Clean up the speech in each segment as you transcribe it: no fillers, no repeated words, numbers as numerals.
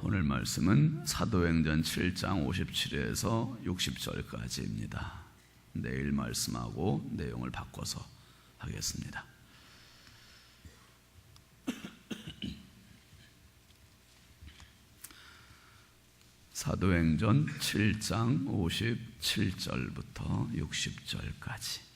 오늘 말씀은 사도행전 7장 57에서 60절까지입니다. 내일 말씀하고 내용을 바꿔서 하겠습니다. 사도행전 7장 57절부터 60절까지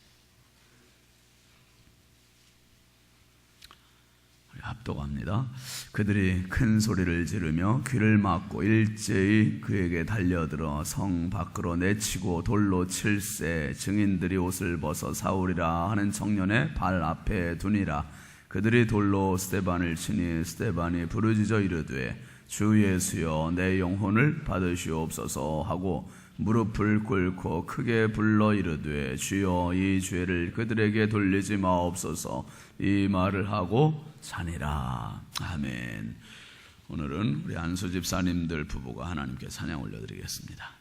합독합니다. 그들이 큰 소리를 지르며 귀를 막고 일제히 그에게 달려들어 성 밖으로 내치고 돌로 칠세 증인들이 옷을 벗어 사울이라 하는 청년의 발 앞에 두니라. 그들이 돌로 스데반을 치니 스데반이 부르짖어 이르되 주 예수여 내 영혼을 받으시옵소서 하고 무릎을 꿇고 크게 불러 이르되 주여 이 죄를 그들에게 돌리지 마옵소서. 이 말을 하고 자니라. 아멘. 오늘은 우리 안수 집사님들 부부가 하나님께 찬양 올려드리겠습니다.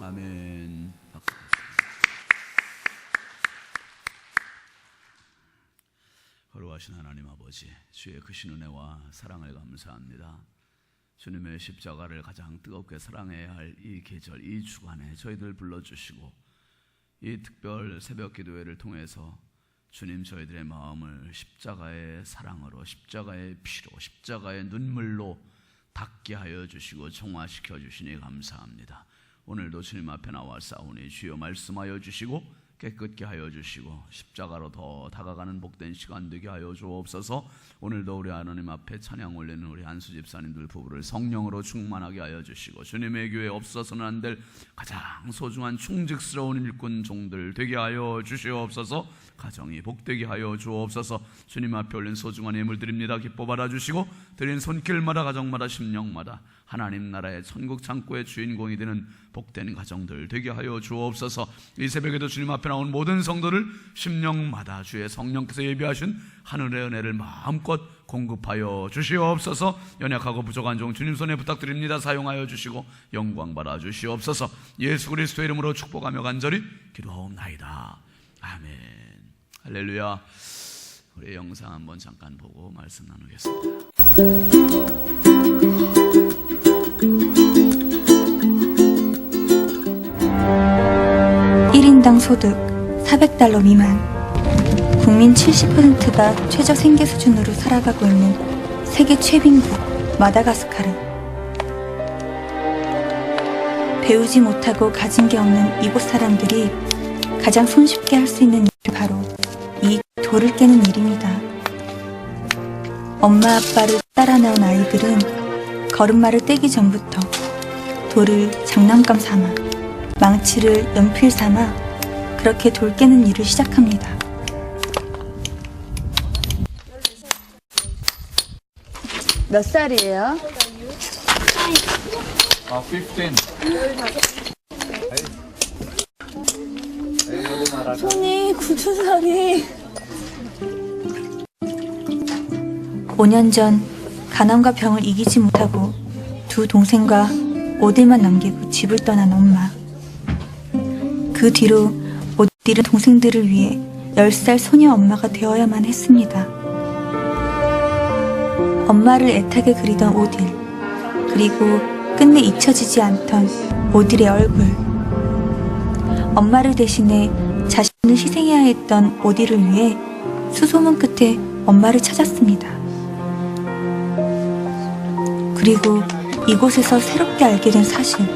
아멘. 거룩하신 하나님 아버지, 주의 크신 은혜와 사랑을 감사합니다. 주님의 십자가를 가장 뜨겁게 사랑해야 할 이 계절, 이 주간에 저희들 불러주시고 이 특별 새벽 기도회를 통해서 주님 저희들의 마음을 십자가의 사랑으로, 십자가의 피로, 십자가의 눈물로 닦게 하여 주시고 정화시켜 주시니 감사합니다. 오늘도 주님 앞에 나와 싸우니 주여 말씀하여 주시고 깨끗게 하여 주시고 십자가로 더 다가가는 복된 시간 되게 하여 주옵소서. 오늘도 우리 하나님 앞에 찬양 올리는 우리 안수 집사님들 부부를 성령으로 충만하게 하여 주시고 주님의 교회에 없어서는 안 될 가장 소중한 충직스러운 일꾼 종들 되게 하여 주시옵소서. 가정이 복되게 하여 주옵소서. 주님 앞에 올린 소중한 예물 드립니다. 기뻐 받아주시고 드린 손길마다 가정마다 심령마다 하나님 나라의 천국 창고의 주인공이 되는 복된 가정들 되게 하여 주옵소서. 이 새벽에도 주님 앞에 앞에 나온 모든 성도를 심령마다 주의 성령께서 예비하신 하늘의 은혜를 마음껏 공급하여 주시옵소서. 연약하고 부족한 종 주님 손에 부탁드립니다. 사용하여 주시고 영광 받아 주시옵소서. 예수 그리스도의 이름으로 축복하며 간절히 기도하옵나이다. 아멘. 할렐루야. 우리 영상 한번 잠깐 보고 말씀 나누겠습니다. 1인당 소득 400달러 미만, 국민 70%가 최저 생계 수준으로 살아가고 있는 세계 최빈국 마다가스카르. 배우지 못하고 가진 게 없는 이곳 사람들이 가장 손쉽게 할 수 있는 일이 바로 이 돌을 깨는 일입니다. 엄마 아빠를 따라 나온 아이들은 걸음마를 떼기 전부터 돌을 장난감 삼아, 망치를 연필 삼아 그렇게 돌 깨는 일을 시작합니다. 몇 살이에요? 15. 손이 굳은 살이. 5년 전 가난과 병을 이기지 못하고 두 동생과 오딜만 남기고 집을 떠난 엄마. 그 뒤로 오딜은 동생들을 위해 10살 소녀 엄마가 되어야만 했습니다. 엄마를 애타게 그리던 오딜, 그리고 끝내 잊혀지지 않던 오딜의 얼굴. 엄마를 대신해 자신을 희생해야 했던 오딜을 위해 수소문 끝에 엄마를 찾았습니다. 그리고 이곳에서 새롭게 알게 된 사실.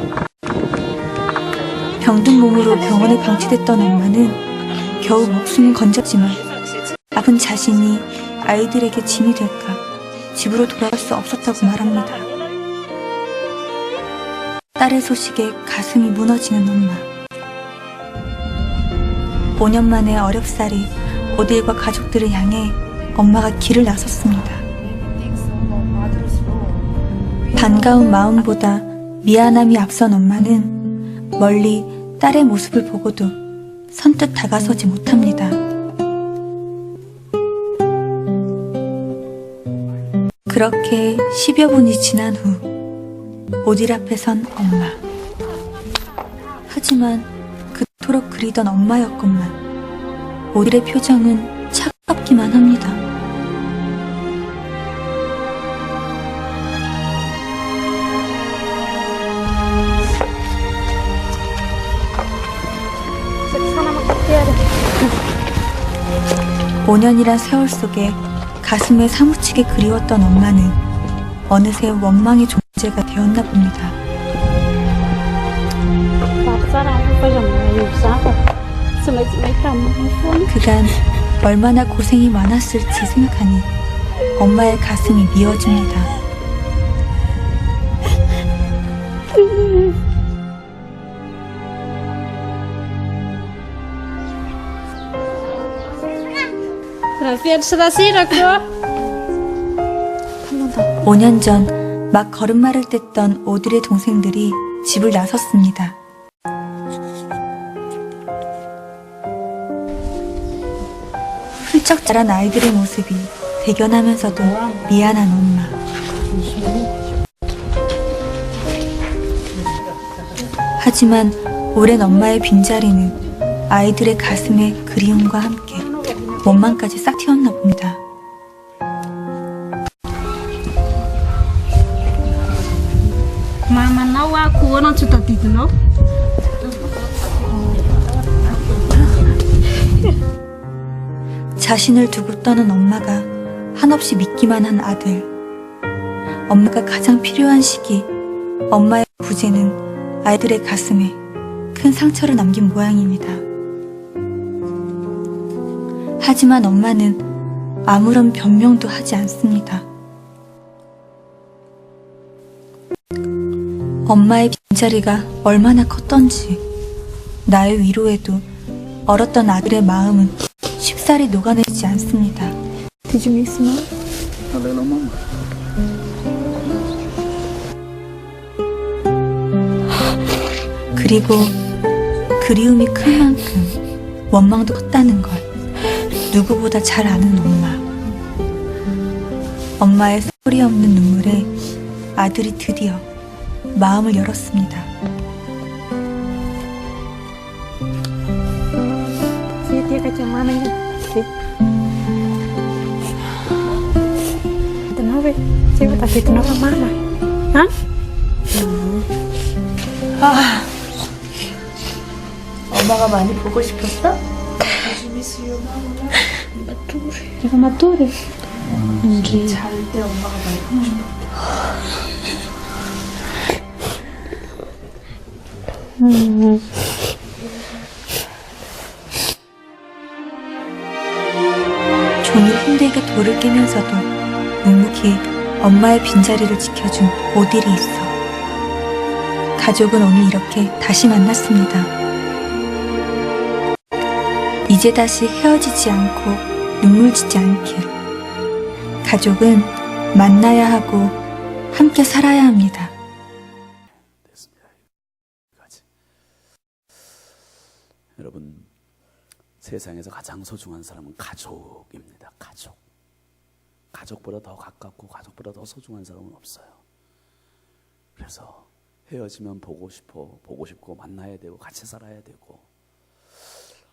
병든 몸으로 병원에 방치됐던 엄마는 겨우 목숨을 건졌지만 아픈 자신이 아이들에게 짐이 될까 집으로 돌아갈 수 없었다고 말합니다. 딸의 소식에 가슴이 무너지는 엄마. 5년 만에 어렵사리 오딜과 가족들을 향해 엄마가 길을 나섰습니다. 반가운 마음보다 미안함이 앞선 엄마는 멀리 딸의 모습을 보고도 선뜻 다가서지 못합니다. 그렇게 10여 분이 지난 후 오딜 앞에 선 엄마. 하지만 그토록 그리던 엄마였건만 오딜의 표정은 차갑기만 합니다. (5년이란) 세월 속에 가슴에 사무치게 그리웠던 엄마는 어느새 원망의 존재가 되었나 봅니다. 그간 얼마나 고생이 많았을지 생각하니 엄마의 가슴이 미어집니다. 한 5년 전 막 걸음마를 뗐던 오딜의 동생들이 집을 나섰습니다. 훌쩍 자란 아이들의 모습이 대견하면서도 미안한 엄마. 하지만 오랜 엄마의 빈자리는 아이들의 가슴에 그리움과 함께 원망까지 싹 튀었나 봅니다. 자신을 두고 떠난 엄마가 한없이 믿기만 한 아들. 엄마가 가장 필요한 시기, 엄마의 부재는 아이들의 가슴에 큰 상처를 남긴 모양입니다. 하지만 엄마는 아무런 변명도 하지 않습니다. 엄마의 빈자리가 얼마나 컸던지 나의 위로에도 얼었던 아들의 마음은 쉽사리 녹아내지 않습니다. Did you miss me? A little mama. 그리고 그리움이 큰 만큼 원망도 컸다는 걸 누구보다 잘 아는 엄마. 엄마의 소리 없는 눈물에 아들이 드디어 마음을 열었습니다. Dia kacang mamanya. Kenapa? Siapa tapi kenapa mana? Hah? 엄마가 많이 보고 싶었어? Juga maturi. 잘 때 엄마가 많이 보고 싶어. 종일 힘들게 돌을 깨면서도 묵묵히 엄마의 빈자리를 지켜준 오딜이 있어. 가족은 오늘 이렇게 다시 만났습니다. 이제 다시 헤어지지 않고 눈물 짓지 않길. 가족은 만나야 하고 함께 살아야 합니다. 됐습니다. 여기까지. 여러분, 세상에서 가장 소중한 사람은 가족입니다. 가족. 가족보다 더 가깝고 가족보다 더 소중한 사람은 없어요. 그래서 헤어지면 보고 싶고 만나야 되고 같이 살아야 되고.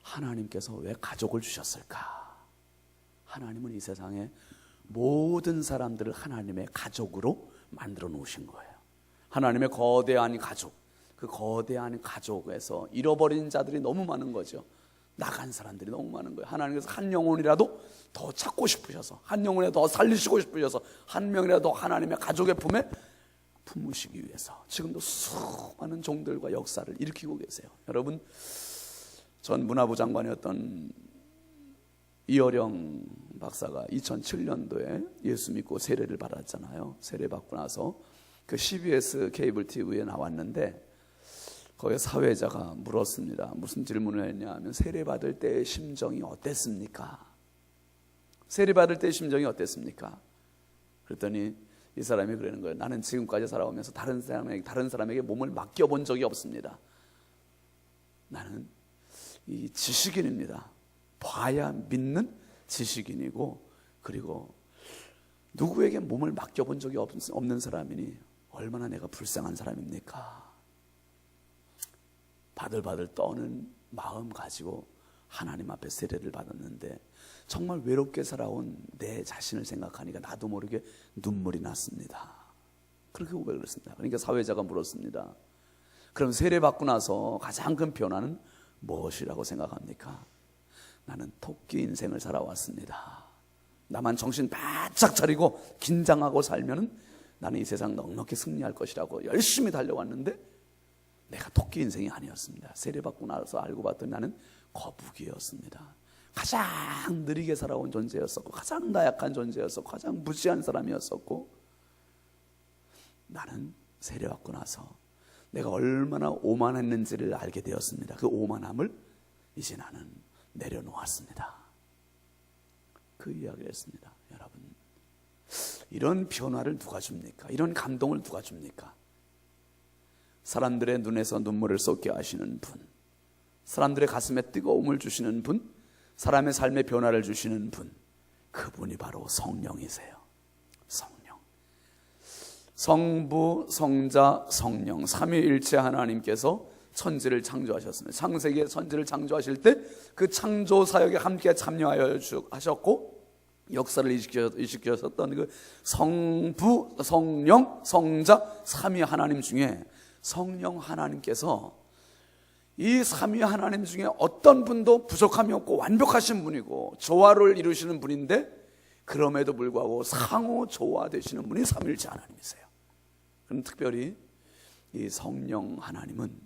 하나님께서 왜 가족을 주셨을까? 하나님은 이 세상에 모든 사람들을 하나님의 가족으로 만들어 놓으신 거예요. 하나님의 거대한 가족, 그 거대한 가족에서 잃어버린 자들이 너무 많은 거죠. 나간 사람들이 너무 많은 거예요. 하나님께서 한 영혼이라도 더 찾고 싶으셔서, 한 영혼이라도 더 살리시고 싶으셔서, 한 명이라도 하나님의 가족의 품에 품으시기 위해서 지금도 수많은 종들과 역사를 일으키고 계세요. 여러분, 전 문화부 장관이었던 이어령 박사가 2007년도에 예수 믿고 세례를 받았잖아요. 세례 받고 나서 그 CBS 케이블 TV에 나왔는데 거기에 사회자가 물었습니다. 무슨 질문을 했냐 하면 세례 받을 때의 심정이 어땠습니까? 세례 받을 때의 심정이 어땠습니까? 그랬더니 이 사람이 그러는 거예요. 나는 지금까지 살아오면서 다른 사람에게 몸을 맡겨본 적이 없습니다. 나는 이 지식인입니다. 봐야 믿는 지식인이고, 그리고 누구에게 몸을 맡겨본 적이 없는 사람이니 얼마나 내가 불쌍한 사람입니까? 바들바들 떠는 마음 가지고 하나님 앞에 세례를 받았는데 정말 외롭게 살아온 내 자신을 생각하니까 나도 모르게 눈물이 났습니다. 그렇게 고백을 했습니다. 그러니까 사회자가 물었습니다. 그럼 세례 받고 나서 가장 큰 변화는 무엇이라고 생각합니까? 나는 토끼 인생을 살아왔습니다. 나만 정신 바짝 차리고 긴장하고 살면 나는 이 세상 넉넉히 승리할 것이라고 열심히 달려왔는데 내가 토끼 인생이 아니었습니다. 세례받고 나서 알고 봤더니 나는 거북이였습니다. 가장 느리게 살아온 존재였었고, 가장 나약한 존재였었고, 가장 무지한 사람이었었고, 나는 세례받고 나서 내가 얼마나 오만했는지를 알게 되었습니다. 그 오만함을 이제 나는 내려놓았습니다. 그 이야기를 했습니다. 여러분, 이런 변화를 누가 줍니까? 이런 감동을 누가 줍니까? 사람들의 눈에서 눈물을 쏟게 하시는 분, 사람들의 가슴에 뜨거움을 주시는 분, 사람의 삶의 변화를 주시는 분, 그분이 바로 성령이세요. 성령. 성부, 성자, 성령, 삼위일체 하나님께서 천지를 창조하셨습니다. 창세기에 천지를 창조하실 때 그 창조 사역에 함께 참여하여 하셨고 역사를 이식하셨던 그 성부, 성령, 성자, 삼위 하나님 중에 성령 하나님께서 이 삼위 하나님 중에 어떤 분도 부족함이 없고 완벽하신 분이고 조화를 이루시는 분인데 그럼에도 불구하고 상호 조화되시는 분이 삼위일체 하나님이세요. 그럼 특별히 이 성령 하나님은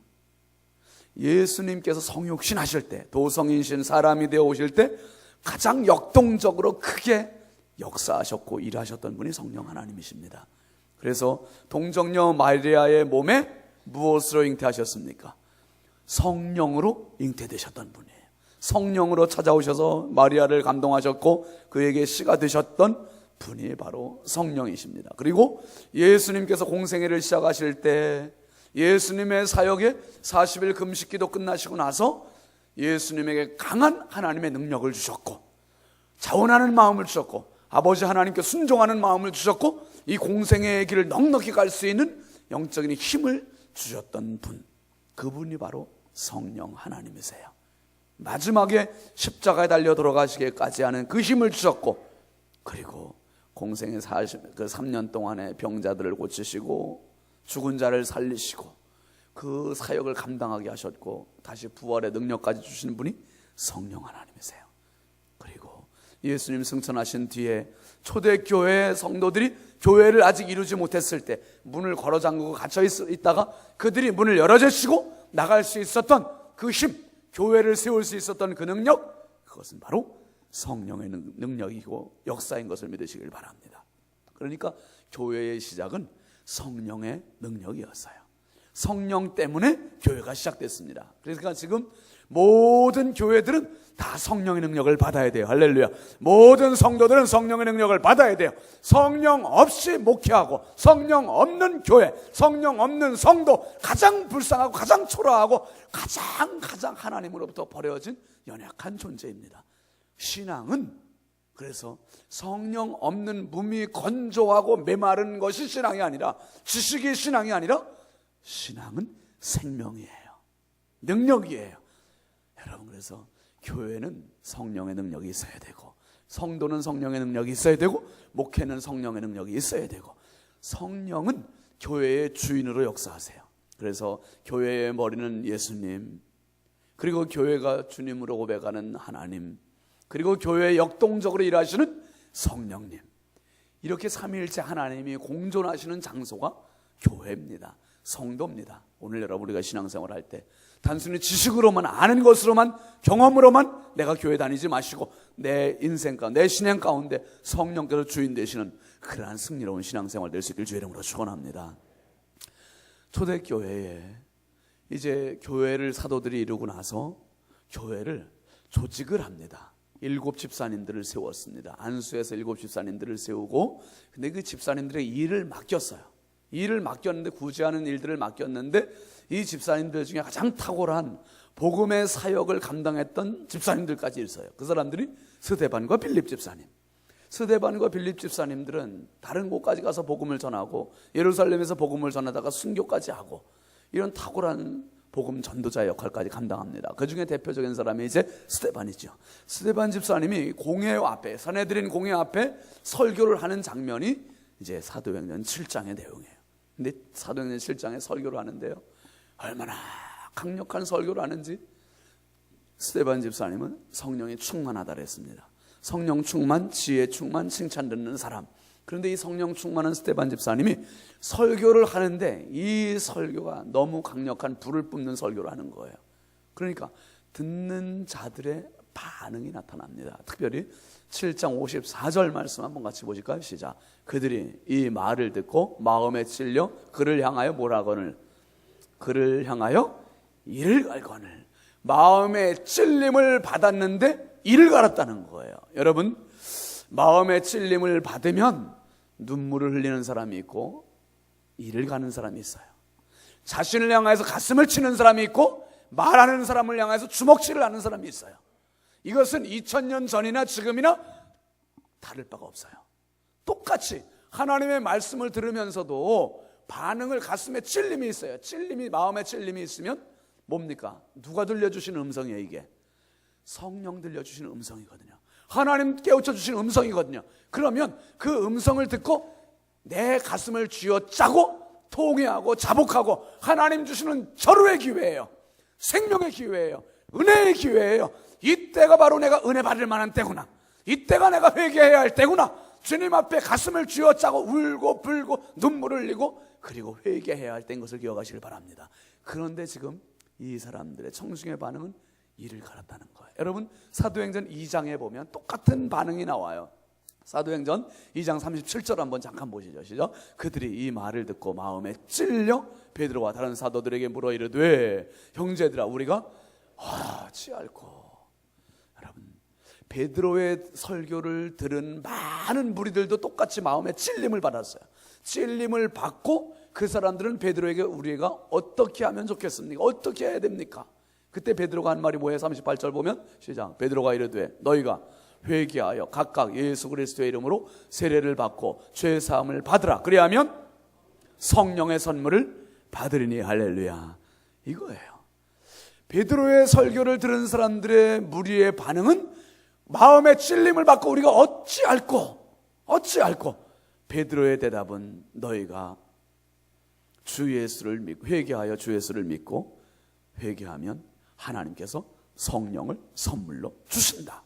예수님께서 성육신 하실 때, 도성인신 사람이 되어 오실 때 가장 역동적으로 크게 역사하셨고 일하셨던 분이 성령 하나님이십니다. 그래서 동정녀 마리아의 몸에 무엇으로 잉태하셨습니까? 성령으로 잉태되셨던 분이에요. 성령으로 찾아오셔서 마리아를 감동하셨고 그에게 씨가 되셨던 분이 바로 성령이십니다. 그리고 예수님께서 공생애를 시작하실 때 예수님의 사역에 40일 금식기도 끝나시고 나서 예수님에게 강한 하나님의 능력을 주셨고, 자원하는 마음을 주셨고, 아버지 하나님께 순종하는 마음을 주셨고, 이 공생의 길을 넉넉히 갈 수 있는 영적인 힘을 주셨던 분, 그분이 바로 성령 하나님이세요. 마지막에 십자가에 달려 돌아가시기까지 하는 그 힘을 주셨고, 그리고 공생의 3년 동안의 병자들을 고치시고 죽은 자를 살리시고 그 사역을 감당하게 하셨고, 다시 부활의 능력까지 주시는 분이 성령 하나님이세요. 그리고 예수님 승천하신 뒤에 초대교회 성도들이 교회를 아직 이루지 못했을 때 문을 걸어 잠그고 갇혀 있다가 그들이 문을 열어주시고 나갈 수 있었던 그 힘, 교회를 세울 수 있었던 그 능력, 그것은 바로 성령의 능력이고 역사인 것을 믿으시길 바랍니다. 그러니까 교회의 시작은 성령의 능력이었어요. 성령 때문에 교회가 시작됐습니다. 그러니까 지금 모든 교회들은 다 성령의 능력을 받아야 돼요. 할렐루야. 모든 성도들은 성령의 능력을 받아야 돼요. 성령 없이 목회하고 성령 없는 교회, 성령 없는 성도, 가장 불쌍하고 가장 초라하고 가장 하나님으로부터 버려진 연약한 존재입니다. 신앙은 그래서 성령 없는 몸이 건조하고 메마른 것이 신앙이 아니라, 지식이 신앙이 아니라, 신앙은 생명이에요. 능력이에요. 여러분, 그래서 교회는 성령의 능력이 있어야 되고, 성도는 성령의 능력이 있어야 되고, 목회는 성령의 능력이 있어야 되고, 성령은 교회의 주인으로 역사하세요. 그래서 교회의 머리는 예수님, 그리고 교회가 주님으로 고백하는 하나님, 그리고 교회에 역동적으로 일하시는 성령님, 이렇게 삼위일체 하나님이 공존하시는 장소가 교회입니다. 성도입니다. 오늘 여러분, 우리가 신앙생활 할 때 단순히 지식으로만, 아는 것으로만, 경험으로만 내가 교회 다니지 마시고 내 인생 가운데, 내 신앙 가운데 성령께서 주인 되시는 그러한 승리로운 신앙생활 될 수 있길 주의 이름으로 축원합니다. 초대교회에 이제 교회를 사도들이 이루고 나서 교회를 조직을 합니다. 7 집사님들을 세웠습니다. 안수에서 7 집사님들을 세우고, 근데 그 집사님들의 일을 맡겼어요. 일을 맡겼는데, 구제하는 일들을 맡겼는데, 이 집사님들 중에 가장 탁월한 복음의 사역을 감당했던 집사님들까지 있어요. 그 사람들이 스데반과 빌립 집사님. 스데반과 빌립 집사님들은 다른 곳까지 가서 복음을 전하고, 예루살렘에서 복음을 전하다가 순교까지 하고, 이런 탁월한 복음 전도자의 역할까지 감당합니다. 그 중에 대표적인 사람이 이제 스데반이죠. 스데반 집사님이 공회 앞에, 산헤드린 공회 앞에 설교를 하는 장면이 이제 사도행전 7장의 내용이에요. 근데 사도행전 7장에 설교를 하는데요, 얼마나 강력한 설교를 하는지, 스데반 집사님은 성령이 충만하다 그랬습니다. 성령 충만, 지혜 충만, 칭찬 듣는 사람. 그런데 이 성령 충만한 스데반 집사님이 설교를 하는데 이 설교가 너무 강력한 불을 뿜는 설교를 하는 거예요. 그러니까 듣는 자들의 반응이 나타납니다. 특별히 7장 54절 말씀 한번 같이 보실까요? 시작. 그들이 이 말을 듣고 마음에 찔려 그를 향하여 뭐라거늘, 그를 향하여 이를 갈거늘. 마음에 찔림을 받았는데 이를 갈았다는 거예요. 여러분, 마음에 찔림을 받으면 눈물을 흘리는 사람이 있고 이를 가는 사람이 있어요. 자신을 향해서 가슴을 치는 사람이 있고 말하는 사람을 향해서 주먹질을 하는 사람이 있어요. 이것은 2000년 전이나 지금이나 다를 바가 없어요. 똑같이 하나님의 말씀을 들으면서도 반응을, 가슴에 찔림이 있어요. 찔림이, 마음에 찔림이 있으면 뭡니까? 누가 들려주시는 음성이에요? 이게 성령 들려주시는 음성이거든요. 하나님 깨우쳐 주시는 음성이거든요. 그러면 그 음성을 듣고 내 가슴을 쥐어짜고 통회하고 자복하고, 하나님 주시는 절호의 기회예요. 생명의 기회예요. 은혜의 기회예요. 이때가 바로 내가 은혜 받을 만한 때구나. 이때가 내가 회개해야 할 때구나. 주님 앞에 가슴을 쥐어짜고 울고 불고 눈물을 흘리고 그리고 회개해야 할 때인 것을 기억하시길 바랍니다. 그런데 지금 이 사람들의 청중의 반응은 이를 갈았다는 거예요. 여러분, 사도행전 2장에 보면 똑같은 반응이 나와요. 사도행전 2장 37절 한번 잠깐 보시죠. 시작. 그들이 이 말을 듣고 마음에 찔려 베드로와 다른 사도들에게 물어 이르되, 형제들아, 우리가 어찌할꼬. 여러분, 베드로의 설교를 들은 많은 무리들도 똑같이 마음에 찔림을 받았어요. 찔림을 받고 그 사람들은 베드로에게 우리가 어떻게 하면 좋겠습니까? 어떻게 해야 됩니까? 그때 베드로가 한 말이 뭐예요? 38절 보면 시작. 베드로가 이르되 너희가 회개하여 각각 예수 그리스도의 이름으로 세례를 받고 죄 사함을 받으라. 그리하면 성령의 선물을 받으리니. 할렐루야. 이거예요. 베드로의 설교를 들은 사람들의 무리의 반응은 마음의 찔림을 받고 우리가 어찌 알고 베드로의 대답은 너희가 주 예수를 믿고 회개하여 주 예수를 믿고 회개하면 하나님께서 성령을 선물로 주신다.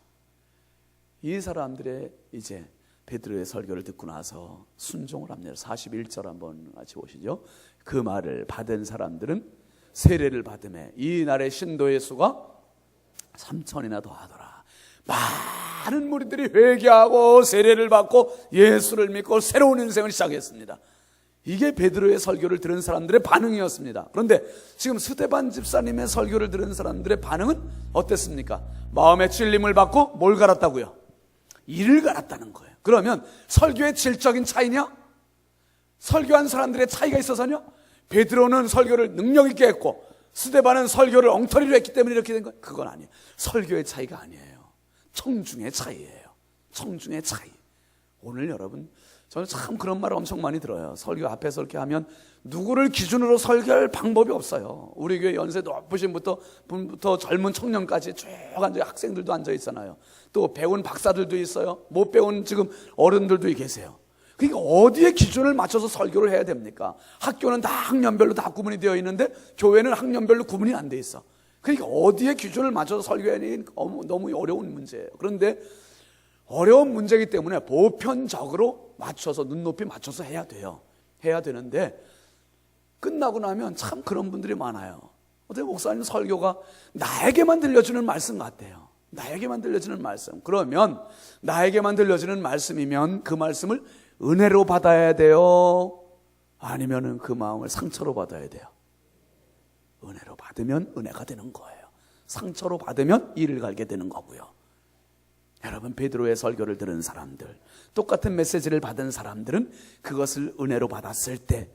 이 사람들의 이제 베드로의 설교를 듣고 나서 순종을 합니다. 41절 한번 같이 보시죠. 그 말을 받은 사람들은 세례를 받음에 이 날의 신도의 수가 3,000이나 더하더라. 많은 무리들이 회개하고 세례를 받고 예수를 믿고 새로운 인생을 시작했습니다. 이게 베드로의 설교를 들은 사람들의 반응이었습니다. 그런데 지금 스데반 집사님의 설교를 들은 사람들의 반응은 어땠습니까? 마음의 찔림을 받고 뭘 갈았다고요? 이를 갈았다는 거예요. 그러면 설교의 질적인 차이냐? 설교한 사람들의 차이가 있어서냐? 베드로는 설교를 능력 있게 했고 스데반은 설교를 엉터리로 했기 때문에 이렇게 된 거예요. 그건 아니에요. 설교의 차이가 아니에요. 청중의 차이예요. 청중의 차이. 오늘 여러분, 저는 참 그런 말을 엄청 많이 들어요. 설교 앞에서 이렇게 하면 누구를 기준으로 설교할 방법이 없어요. 우리 교회 연세 높으신 분부터 젊은 청년까지 쭉 앉아, 학생들도 앉아 있잖아요. 또 배운 박사들도 있어요. 못 배운 지금 어른들도 계세요. 그러니까 어디에 기준을 맞춰서 설교를 해야 됩니까? 학교는 다 학년별로 다 구분이 되어 있는데 교회는 학년별로 구분이 안 돼 있어. 그러니까 어디에 기준을 맞춰서 설교해야 하니 너무 어려운 문제예요. 그런데 어려운 문제이기 때문에 보편적으로 맞춰서 눈높이 맞춰서 해야 돼요. 해야 되는데 끝나고 나면 참 그런 분들이 많아요. 어떻게 목사님 설교가 나에게만 들려주는 말씀 같아요. 나에게만 들려주는 말씀. 그러면 나에게만 들려주는 말씀이면 그 말씀을 은혜로 받아야 돼요? 아니면은 그 마음을 상처로 받아야 돼요? 은혜로 받으면 은혜가 되는 거예요. 상처로 받으면 이를 갈게 되는 거고요. 여러분, 베드로의 설교를 들은 사람들, 똑같은 메시지를 받은 사람들은 그것을 은혜로 받았을 때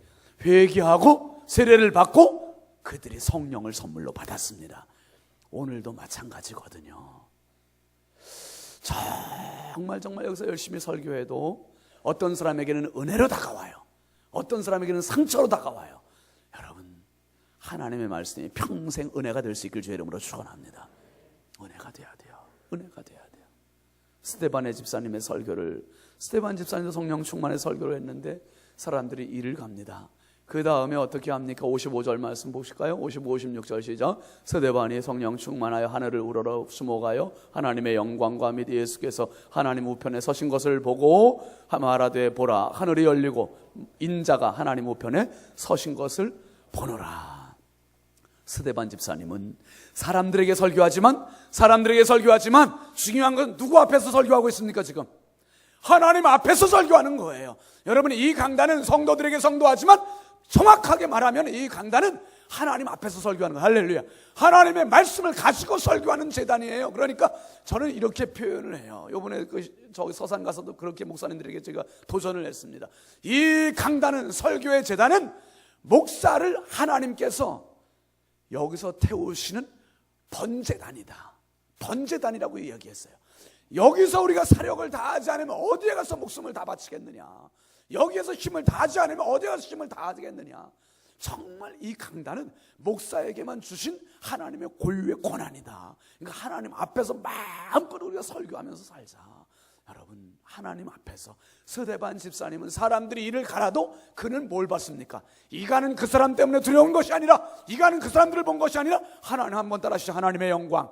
회개하고 세례를 받고 그들이 성령을 선물로 받았습니다. 오늘도 마찬가지거든요. 정말 여기서 열심히 설교해도 어떤 사람에게는 은혜로 다가와요. 어떤 사람에게는 상처로 다가와요. 여러분, 하나님의 말씀이 평생 은혜가 될 수 있길 주의 이름으로 축원합니다. 은혜가 돼야 돼요. 은혜가 돼야 돼요. 스데반의 집사님의 설교를, 스데반 집사님도 성령 충만의 설교를 했는데 사람들이 이를 갑니다. 그 다음에 어떻게 합니까? 55절 말씀 보실까요? 55, 56절 시작. 스데반이 성령 충만하여 하늘을 우러러 숨어가요 하나님의 영광과 및 예수께서 하나님 우편에 서신 것을 보고 말하되 보라, 하늘이 열리고 인자가 하나님 우편에 서신 것을 보노라. 스데반 집사님은 사람들에게 설교하지만 중요한 건 누구 앞에서 설교하고 있습니까? 지금 하나님 앞에서 설교하는 거예요. 여러분, 이 강단은 성도들에게 성도하지만 정확하게 말하면 이 강단은 하나님 앞에서 설교하는 거예요. 할렐루야. 하나님의 말씀을 가지고 설교하는 재단이에요. 그러니까 저는 이렇게 표현을 해요. 이번에 저기 서산 가서도 그렇게 목사님들에게 제가 도전을 했습니다. 이 강단은, 설교의 재단은 목사를 하나님께서 여기서 태우시는 번제단이다. 번제단이라고 이야기했어요. 여기서 우리가 사력을 다하지 않으면 어디에 가서 목숨을 다 바치겠느냐. 여기에서 힘을 다하지 않으면 어디에 가서 힘을 다하겠느냐. 정말 이 강단은 목사에게만 주신 하나님의 고유의 권한이다. 그러니까 하나님 앞에서 마음껏 우리가 설교하면서 살자. 여러분, 하나님 앞에서 스데반 집사님은 사람들이 이를 갈아도 그는 뭘 봤습니까? 이가는 그 사람 때문에 두려운 것이 아니라, 이가는 그 사람들을 본 것이 아니라 하나님, 한번 따라하시죠. 하나님의 영광,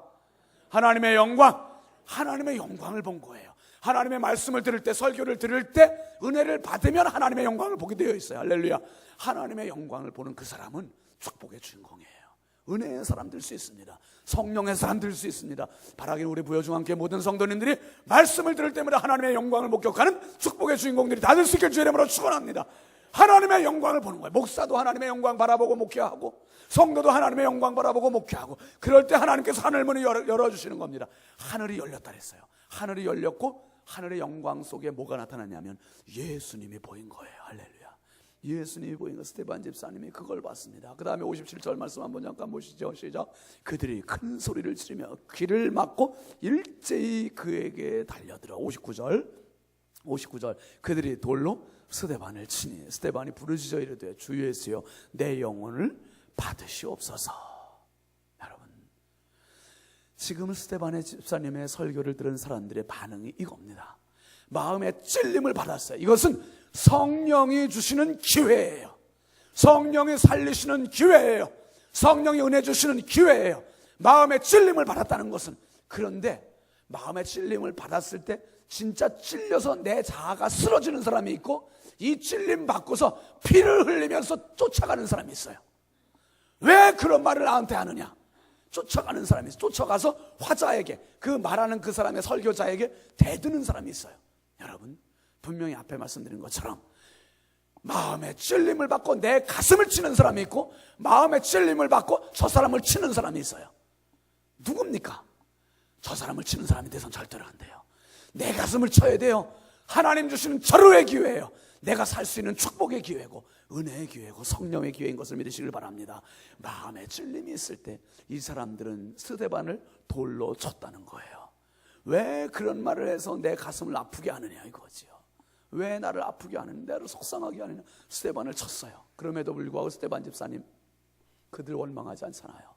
하나님의 영광, 하나님의 영광을 본 거예요. 하나님의 말씀을 들을 때, 설교를 들을 때 은혜를 받으면 하나님의 영광을 보게 되어 있어요. 할렐루야. 하나님의 영광을 보는 그 사람은 축복의 주인공이에요. 은혜의 사람 될 수 있습니다. 성령의 사람 될 수 있습니다. 바라기는 우리 부여중앙교회 모든 성도님들이 말씀을 들을 때마다 하나님의 영광을 목격하는 축복의 주인공들이 다 될 수 있길 주의 이름으로 축원합니다. 하나님의 영광을 보는 거예요. 목사도 하나님의 영광 바라보고 목회하고, 성도도 하나님의 영광 바라보고 목회하고, 그럴 때 하나님께서 하늘 문을 열어주시는 겁니다. 하늘이 열렸다 그랬어요. 하늘이 열렸고 하늘의 영광 속에 뭐가 나타났냐면 예수님이 보인 거예요. 할렐루야. 예수님이 보인 것, 스데반 집사님이 그걸 봤습니다. 그 다음에 57절 말씀 한번 잠깐 보시죠. 시작. 그들이 큰 소리를 지르며 귀를 막고 일제히 그에게 달려들어. 59절 그들이 돌로 스데반을 치니 스데반이 부르짖어 이르되 주 예수여 내 영혼을 받으시옵소서. 여러분, 지금 스데반의 집사님의 설교를 들은 사람들의 반응이 이겁니다. 마음의 찔림을 받았어요. 이것은 성령이 주시는 기회예요. 성령이 살리시는 기회예요. 성령이 은혜 주시는 기회예요. 마음의 찔림을 받았다는 것은. 그런데 마음의 찔림을 받았을 때 진짜 찔려서 내 자아가 쓰러지는 사람이 있고, 이 찔림 받고서 피를 흘리면서 쫓아가는 사람이 있어요. 왜 그런 말을 나한테 하느냐? 쫓아가는 사람이 있어요. 쫓아가서 화자에게, 그 말하는 그 사람의 설교자에게 대드는 사람이 있어요. 여러분, 분명히 앞에 말씀드린 것처럼 마음의 찔림을 받고 내 가슴을 치는 사람이 있고, 마음의 찔림을 받고 저 사람을 치는 사람이 있어요. 누굽니까? 저 사람을 치는 사람이 돼서는 절대로 안 돼요. 내 가슴을 쳐야 돼요. 하나님 주시는 절호의 기회예요. 내가 살 수 있는 축복의 기회고 은혜의 기회고 성령의 기회인 것을 믿으시길 바랍니다. 마음의 찔림이 있을 때 이 사람들은 스데반을 돌로 쳤다는 거예요. 왜 그런 말을 해서 내 가슴을 아프게 하느냐 이거지요. 왜 나를 아프게 하느냐, 나를 속상하게 하느냐. 스데반을 쳤어요. 그럼에도 불구하고 스데반 집사님, 그들 원망하지 않잖아요.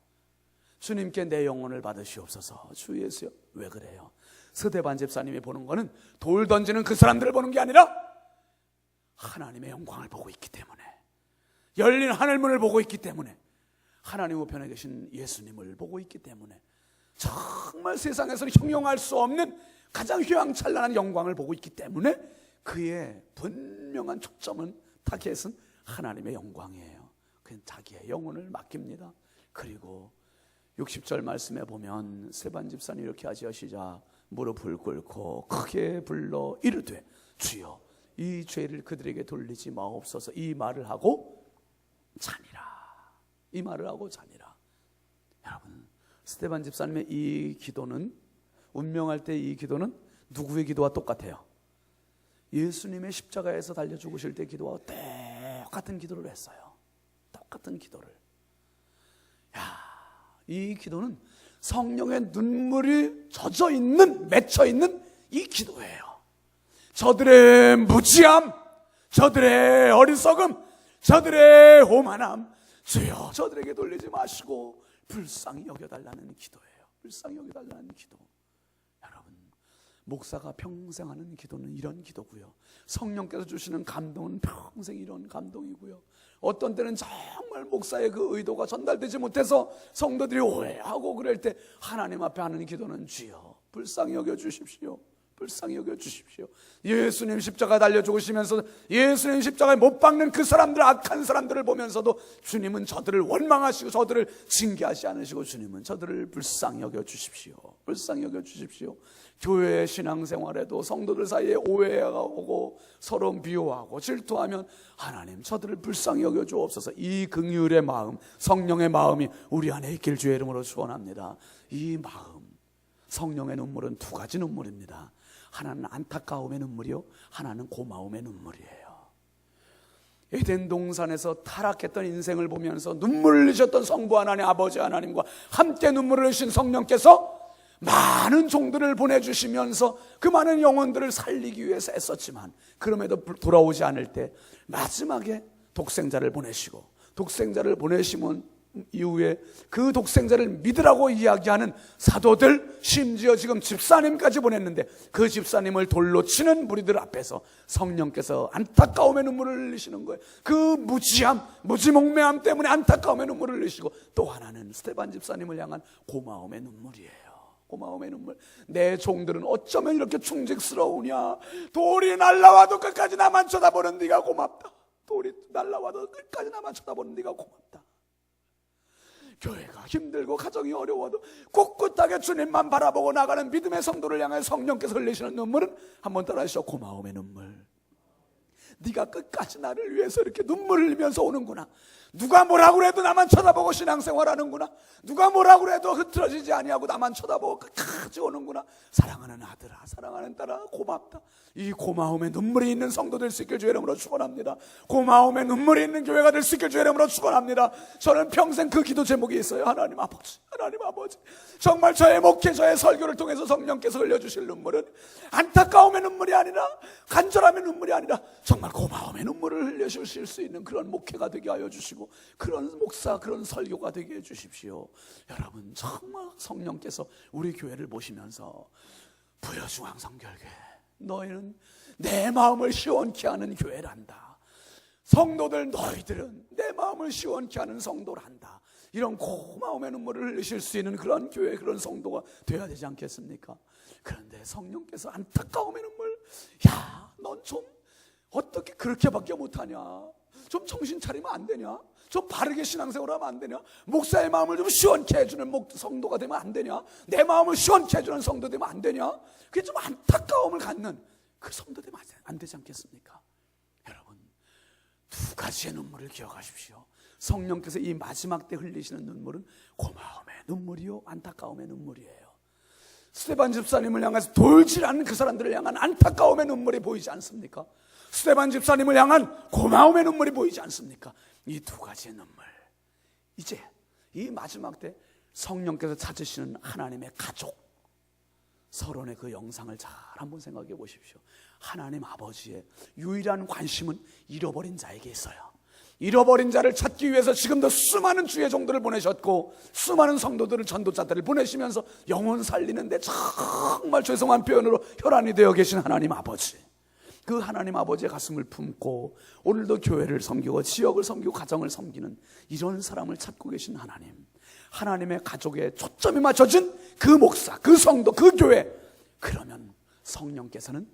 주님께 내 영혼을 받으시옵소서. 주 예수여. 왜 그래요? 스데반 집사님이 보는 거는 돌 던지는 그 사람들을 보는 게 아니라 하나님의 영광을 보고 있기 때문에, 열린 하늘문을 보고 있기 때문에, 하나님 우편에 계신 예수님을 보고 있기 때문에, 정말 세상에서는 형용할 수 없는 가장 휘황찬란한 영광을 보고 있기 때문에 그의 분명한 초점은, 타겟은 하나님의 영광이에요. 그는 자기의 영혼을 맡깁니다. 그리고 60절 말씀에 보면 스데반 집사님 이렇게 하지요. 시작. 무릎을 꿇고 크게 불러 이르되 주여 이 죄를 그들에게 돌리지 마옵소서. 이 말을 하고 자니라. 이 말을 하고 자니라. 여러분, 스데반 집사님의 이 기도는, 운명할 때 이 기도는 누구의 기도와 똑같아요? 예수님의 십자가에서 달려 죽으실 때 기도와 똑같은 기도를 했어요. 똑같은 기도를. 이 기도는 성령의 눈물이 젖어 있는, 맺혀 있는 이 기도예요. 저들의 무지함, 저들의 어리석음, 저들의 오만함, 주여 저들에게 돌리지 마시고 불쌍히 여겨달라는 기도예요. 불쌍히 여겨달라는 기도. 여러분, 목사가 평생 하는 기도는 이런 기도고요. 성령께서 주시는 감동은 평생 이런 감동이고요. 어떤 때는 정말 목사의 그 의도가 전달되지 못해서 성도들이 오해하고 그럴 때 하나님 앞에 하는 기도는 주여 불쌍히 여겨 주십시오. 불쌍히 여겨 주십시오. 예수님 십자가 달려 죽으시면서 예수님 십자가에 못 박는 그 사람들, 악한 사람들을 보면서도 주님은 저들을 원망하시고 저들을 징계하지 않으시고 주님은 저들을 불쌍히 여겨 주십시오. 불쌍히 여겨 주십시오. 교회 신앙생활에도 성도들 사이에 오해가 오고 서로 미워하고 질투하면 하나님 저들을 불쌍히 여겨 주옵소서. 이 긍휼의 마음, 성령의 마음이 우리 안에 있길 주의 이름으로 축원합니다. 이 마음, 성령의 눈물은 두 가지 눈물입니다. 하나는 안타까움의 눈물이요, 하나는 고마움의 눈물이에요. 에덴 동산에서 타락했던 인생을 보면서 눈물을 흘리셨던 성부 하나님, 아버지 하나님과 함께 눈물을 흘리신 성령께서 많은 종들을 보내주시면서 그 많은 영혼들을 살리기 위해서 애썼지만 그럼에도 돌아오지 않을 때 마지막에 독생자를 보내시고, 독생자를 보내시면 이후에 그 독생자를 믿으라고 이야기하는 사도들, 심지어 지금 집사님까지 보냈는데 그 집사님을 돌로 치는 무리들 앞에서 성령께서 안타까움의 눈물을 흘리시는 거예요. 그 무지함, 무지몽매함 때문에 안타까움의 눈물을 흘리시고, 또 하나는 스데반 집사님을 향한 고마움의 눈물이에요. 고마움의 눈물. 내 종들은 어쩌면 이렇게 충직스러우냐. 돌이 날라와도 끝까지 나만 쳐다보는 네가 고맙다. 돌이 날라와도 끝까지 나만 쳐다보는 네가 고맙다. 교회가 힘들고 가정이 어려워도 꿋꿋하게 주님만 바라보고 나가는 믿음의 성도를 향해 성령께서 흘리시는 눈물은, 한번 따라하시죠. 고마움의 눈물. 네가 끝까지 나를 위해서 이렇게 눈물을 흘리면서 오는구나. 누가 뭐라고 해도 나만 쳐다보고 신앙생활하는구나. 누가 뭐라고 해도 흐트러지지 아니하고 나만 쳐다보고 끝까지 오는구나. 사랑하는 아들아, 사랑하는 딸아, 고맙다. 이 고마움에 눈물이 있는 성도 될 수 있길 주의 이름으로 축원합니다. 고마움에 눈물이 있는 교회가 될 수 있길 주의 이름으로 축원합니다. 저는 평생 그 기도 제목이 있어요. 하나님 아버지, 하나님 아버지, 정말 저의 목회, 저의 설교를 통해서 성령께서 흘려주실 눈물은 안타까움의 눈물이 아니라, 간절함의 눈물이 아니라 정말 고마움의 눈물을 흘려주실 수 있는 그런 목회가 되게 하여 주시고, 그런 목사, 그런 설교가 되게 해주십시오. 여러분, 정말 성령께서 우리 교회를 보시면서 부여중앙성결교회, 너희는 내 마음을 시원케 하는 교회란다. 성도들, 너희들은 내 마음을 시원케 하는 성도란다. 이런 고마움의 눈물을 흘리실 수 있는 그런 교회, 그런 성도가 되어야 되지 않겠습니까? 그런데 성령께서 안타까움의 눈물, 야, 넌 좀 어떻게 그렇게밖에 못하냐? 좀 정신 차리면 안 되냐? 좀 바르게 신앙생활하면 안 되냐? 목사의 마음을 좀 시원케 해주는 성도가 되면 안 되냐? 내 마음을 시원케 해주는 성도 되면 안 되냐? 그게 좀 안타까움을 갖는 그 성도 되면 안 되지 않겠습니까? 여러분, 두 가지의 눈물을 기억하십시오. 성령께서 이 마지막 때 흘리시는 눈물은 고마움의 눈물이요, 안타까움의 눈물이에요. 스데반 집사님을 향해서 돌질하는 그 사람들을 향한 안타까움의 눈물이 보이지 않습니까? 스데반 집사님을 향한 고마움의 눈물이 보이지 않습니까? 이 두 가지의 눈물, 이제 이 마지막 때 성령께서 찾으시는 하나님의 가족 서론의 그 영상을 잘 한번 생각해 보십시오. 하나님 아버지의 유일한 관심은 잃어버린 자에게 있어요. 잃어버린 자를 찾기 위해서 지금도 수많은 주의 종들을 보내셨고, 수많은 성도들을, 전도자들을 보내시면서 영혼 살리는데 정말 죄송한 표현으로 혈안이 되어 계신 하나님 아버지, 그 하나님 아버지의 가슴을 품고 오늘도 교회를 섬기고 지역을 섬기고 가정을 섬기는 이런 사람을 찾고 계신 하나님, 하나님의 가족에 초점이 맞춰진 그 목사, 그 성도, 그 교회, 그러면 성령께서는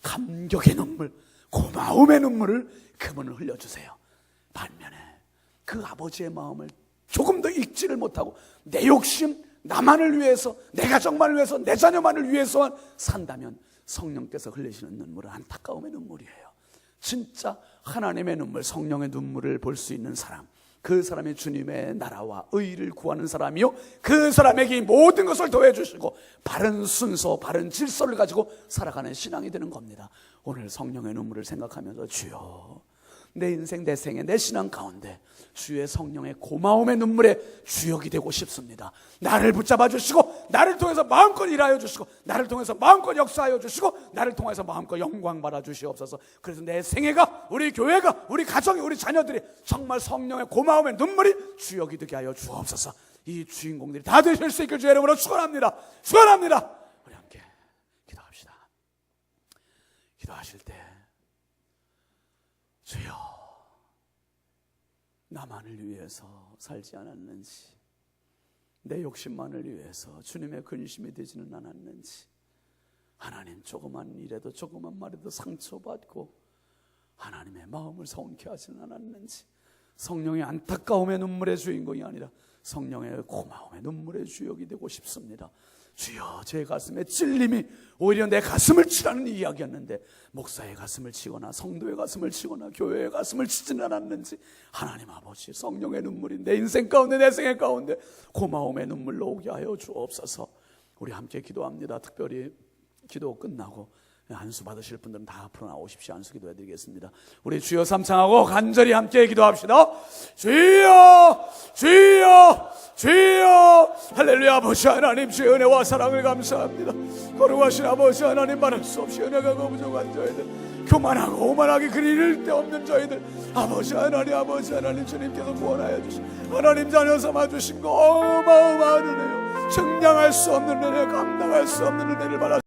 감격의 눈물, 고마움의 눈물을 그분을 흘려주세요. 반면에 그 아버지의 마음을 조금 더 읽지를 못하고 내 욕심, 나만을 위해서, 내 가정만을 위해서, 내 자녀만을 위해서만 산다면 성령께서 흘리시는 눈물은 안타까움의 눈물이에요. 진짜 하나님의 눈물, 성령의 눈물을 볼 수 있는 사람, 그 사람이 주님의 나라와 의를 구하는 사람이요, 그 사람에게 모든 것을 더해주시고 바른 순서, 바른 질서를 가지고 살아가는 신앙이 되는 겁니다. 오늘 성령의 눈물을 생각하면서 주여, 내 인생, 내 생애, 내 신앙 가운데 주의 성령의 고마움의 눈물의 주역이 되고 싶습니다. 나를 붙잡아 주시고, 나를 통해서 마음껏 일하여 주시고, 나를 통해서 마음껏 역사하여 주시고, 나를 통해서 마음껏 영광 받아 주시옵소서. 그래서 내 생애가, 우리 교회가, 우리 가정이, 우리 자녀들이 정말 성령의 고마움의 눈물이 주역이 되게 하여 주옵소서. 이 주인공들이 다 되실 수 있길 주의 이름으로 축원합니다. 축원합니다. 우리 함께 기도합시다. 기도하실 때 주여, 나만을 위해서 살지 않았는지, 내 욕심만을 위해서 주님의 근심이 되지는 않았는지, 하나님 조그만 일에도 조그만 말에도 상처받고 하나님의 마음을 서운케 하지는 않았는지, 성령의 안타까움의 눈물의 주인공이 아니라 성령의 고마움의 눈물의 주역이 되고 싶습니다. 주여, 제 가슴에 찔림이 오히려 내 가슴을 치라는 이야기였는데 목사의 가슴을 치거나 성도의 가슴을 치거나 교회의 가슴을 치지는 않았는지, 하나님 아버지, 성령의 눈물이 내 인생 가운데, 내 생애 가운데 고마움의 눈물로 오게 하여 주옵소서. 우리 함께 기도합니다. 특별히 기도 끝나고 안수 받으실 분들은 다 앞으로 나오십시오. 안수 기도해드리겠습니다. 우리 주여 삼창하고 간절히 함께 기도합시다. 주여, 주여, 주여. 할렐루야. 아버지 하나님, 주의 은혜와 사랑을 감사합니다. 거룩하신 아버지 하나님, 말할 수 없이 은혜가 부족한 저희들, 교만하고 오만하게 그리 이를 데 없는 저희들, 아버지 하나님 주님께서 구원하여 주신 하나님 자녀 삼아 주신 거 어마어마한 은혜요, 증량할 수 없는 은혜, 감당할 수 없는 은혜를 받아